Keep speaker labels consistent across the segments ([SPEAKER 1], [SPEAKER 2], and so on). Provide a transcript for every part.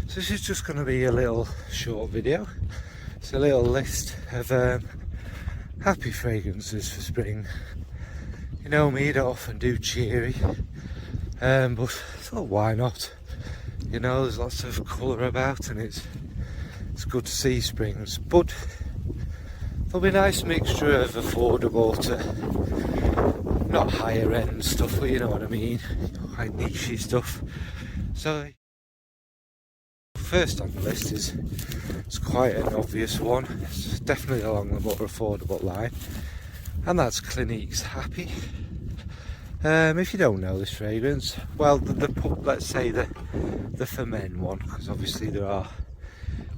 [SPEAKER 1] So this is just going to be a little short video. It's a little list of happy fragrances for spring. You know me, I don't often do cheery, but I thought why not? You know, there's lots of colour about and it's good to see springs, but there'll be a nice mixture of affordable to not higher end stuff, but you know what I mean, quite niche stuff. So first on the list it's quite an obvious one. It's definitely along the more affordable line, and that's Clinique's Happy. If you don't know this fragrance, well, let's say the for men one, because obviously there are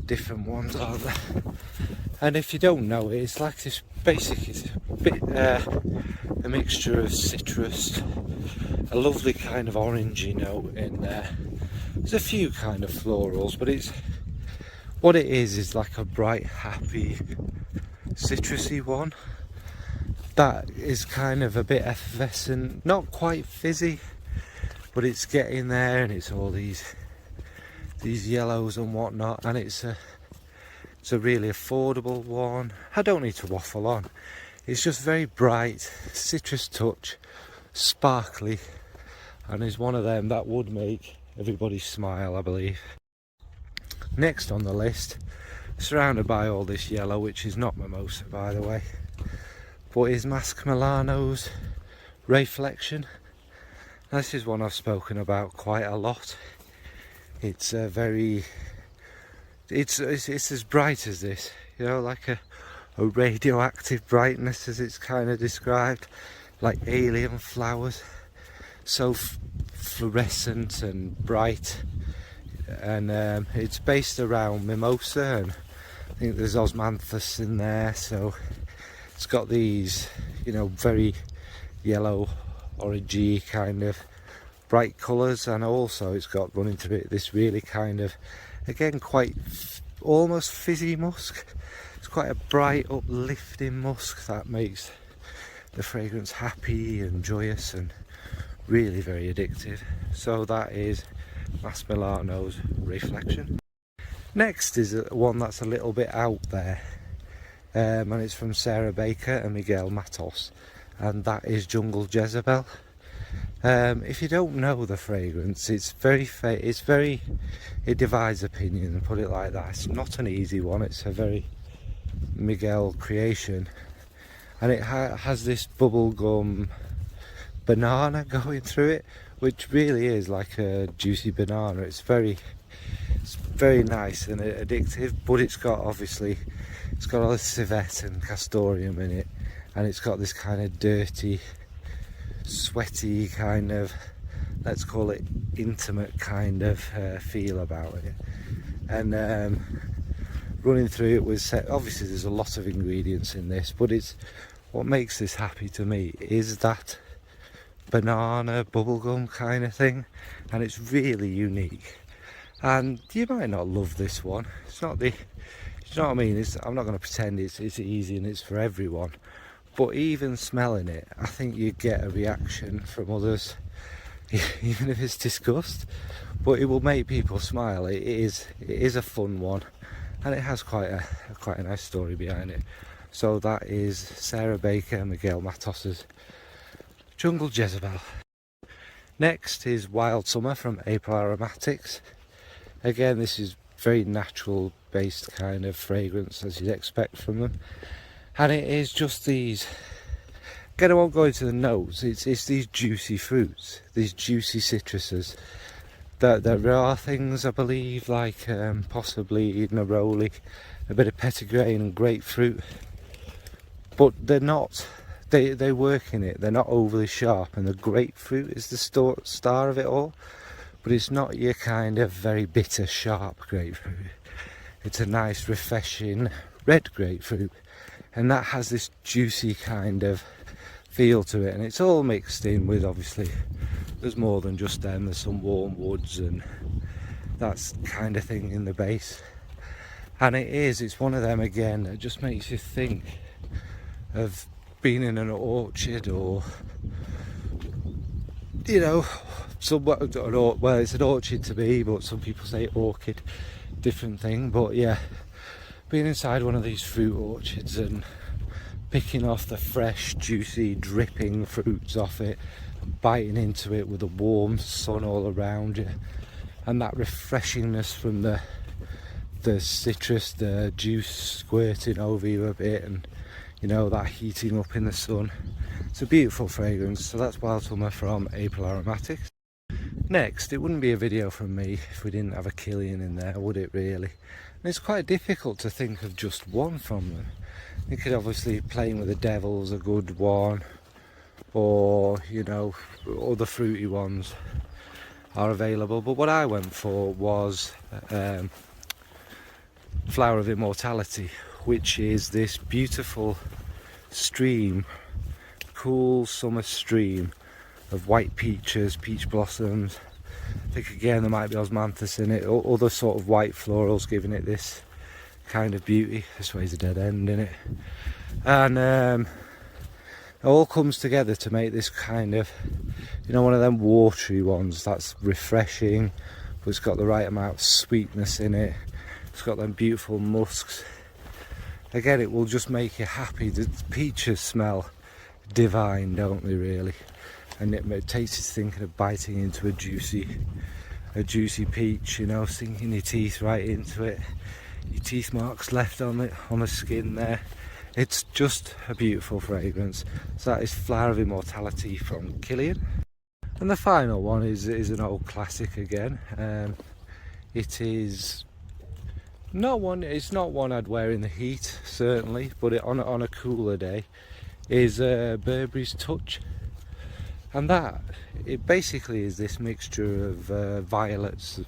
[SPEAKER 1] different ones, aren't there? And if you don't know it, it's like this basic, it's a bit a mixture of citrus, a lovely kind of orangey note in there. There's a few kind of florals, but what it is like a bright, happy, citrusy one that is kind of a bit effervescent, not quite fizzy, but it's getting there, and it's all these yellows and whatnot, and it's a really affordable one. I don't need to waffle on. It's just very bright, citrus touch, sparkly, and is one of them that would make everybody smile, I believe. Next on the list, surrounded by all this yellow, which is not mimosa by the way, but is Masque Milano's Reflection. This is one I've spoken about quite a lot. It's it's as bright as this, you know, like a radioactive brightness, as it's kind of described, like alien flowers, so fluorescent and bright. And it's based around mimosa, and I think there's osmanthus in there, so it's got these, you know, very yellow, orangey kind of bright colours, and also it's got running to it this really kind of, again, quite almost fizzy musk. It's quite a bright, uplifting musk that makes the fragrance happy and joyous and really very addictive. So that is Masque Milano's Reflection. Next is one that's a little bit out there, and it's from Sarah Baker and Miguel Matos, and that is Jungle Jezebel. If you don't know the fragrance, it divides opinion, put it like that. It's not an easy one. It's a very Miguel creation, and it has this bubblegum banana going through it, which really is like a juicy banana. It's very nice and addictive, but it's got all the civet and castoreum in it, and it's got this kind of dirty, sweaty kind of, let's call it intimate kind of feel about it. And running through it was, obviously there's a lot of ingredients in this, but what makes this happy to me is that banana bubblegum kind of thing, and it's really unique. And you might not love this one. It's not you know what I mean? I'm not going to pretend it's easy and it's for everyone, but even smelling it, I think you get a reaction from others, even if it's disgust, but it will make people smile. It is a fun one, and it has quite a nice story behind it. So that is Sarah Baker and Miguel Matos's Jungle Jezebel. Next is Wild Summer from April Aromatics. Again, this is very natural based kind of fragrance, as you'd expect from them, and it is just these, again, I won't go into the notes, it's these juicy fruits, these juicy citruses. There are things, I believe, like possibly neroli, a bit of petitgrain and grapefruit, but they're not, they work in it, they're not overly sharp, and the grapefruit is the star of it all, but it's not your kind of very bitter, sharp grapefruit. It's a nice, refreshing red grapefruit, and that has this juicy kind of feel to it, and it's all mixed in with, obviously, there's more than just them, there's some warm woods and that kind of thing in the base. And it's one of them, again, that just makes you think of being in an orchard, or, you know, well, it's an orchid to me, but some people say orchid, different thing. But yeah, being inside one of these fruit orchards and picking off the fresh, juicy, dripping fruits off it, biting into it with the warm sun all around you, and that refreshingness from the citrus, the juice squirting over you a bit, and you know, that heating up in the sun. It's a beautiful fragrance. So that's Wild Summer from April Aromatics. Next, it wouldn't be a video from me if we didn't have a Killian in there, would it really? And it's quite difficult to think of just one from them. You could obviously, Playing with the Devil's a good one, or you know, other fruity ones are available, but what I went for was Flower of Immortality, which is this beautiful stream, cool summer stream of white peaches, peach blossoms. I think again there might be osmanthus in it, or other sort of white florals giving it this kind of beauty. This way's a dead end in it, and it all comes together to make this kind of, you know, one of them watery ones that's refreshing, but it's got the right amount of sweetness in it. It's got them beautiful musks. Again, it will just make you happy. The peaches smell divine, don't they, really? And it takes you thinking of biting into a juicy peach, you know, sinking your teeth right into it. Your teeth marks left on the skin there. It's just a beautiful fragrance. So that is Flower of Immortality from Killian. And the final one is an old classic again. It is not one. It's not one I'd wear in the heat, certainly, but on a cooler day is Burberry's Touch. And that, it basically is this mixture of violets.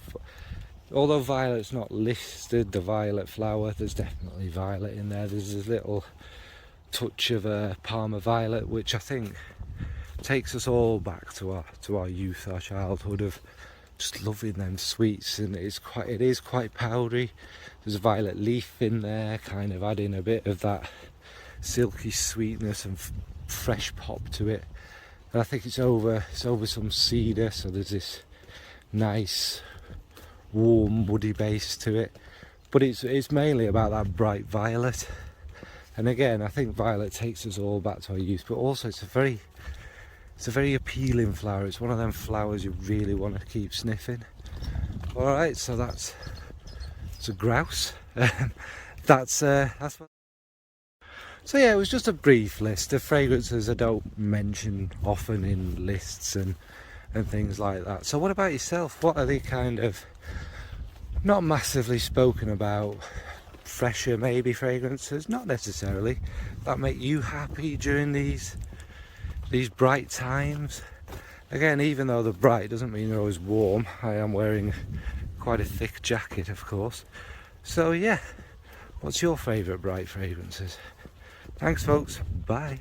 [SPEAKER 1] Although violet's not listed, the violet flower, there's definitely violet in there. There's this little touch of Parma violet, which I think takes us all back to our youth, our childhood, of just loving them sweets. And it is quite powdery. There's a violet leaf in there, kind of adding a bit of that silky sweetness and fresh pop to it. And I think it's over some cedar, so there's this nice warm woody base to it, but it's mainly about that bright violet. And again, I think violet takes us all back to our youth, but also it's a very appealing flower. It's one of them flowers you really want to keep sniffing. All right, so it's a grouse. that's what. So yeah, it was just a brief list of fragrances I don't mention often in lists and things like that. So what about yourself? What are the kind of not massively spoken about, fresher maybe fragrances, not necessarily, that make you happy during these bright times? Again, even though they're bright doesn't mean they're always warm. I am wearing quite a thick jacket, of course. So yeah, what's your favourite bright fragrances? Thanks folks, bye.